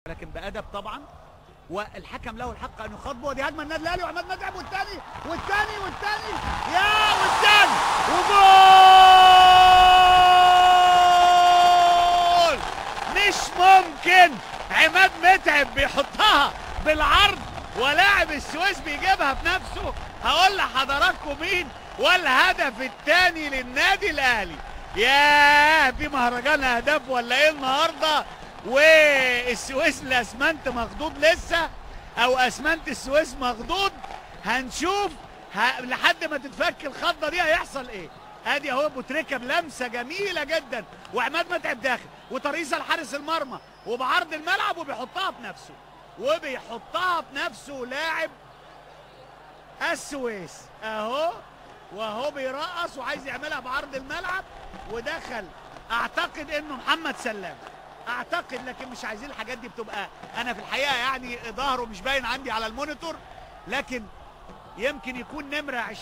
لكن بأدب طبعا، والحكم له الحق ان يخاطبه. ودي هجمه النادي الاهلي وعماد متعب والثاني يا والثاني وجول. مش ممكن عماد متعب بيحطها بالعرض ولاعب السويس بيجيبها بنفسه. هقول لحضراتكم مين والهدف الثاني للنادي الاهلي. ياه، في مهرجان اهداف ولا ايه النهارده؟ والسويس الاسمنت مخضوض لسه، او اسمنت السويس مخضوض. هنشوف لحد ما تتفك الخضه دي هيحصل ايه. ادي اهو ابو تريكه بلمسه جميله جدا، وعماد متعب داخل وترقيصه لحارس المرمى وبعرض الملعب وبيحطها بنفسه لاعب السويس اهو، وهو بيرقص وعايز يعملها بعرض الملعب ودخل. اعتقد انه محمد سلام، اعتقد، لكن مش عايزين الحاجات دي بتبقى، انا في الحقيقه يعني ظهره مش باين عندي على المونيتور، لكن يمكن يكون نمره 20.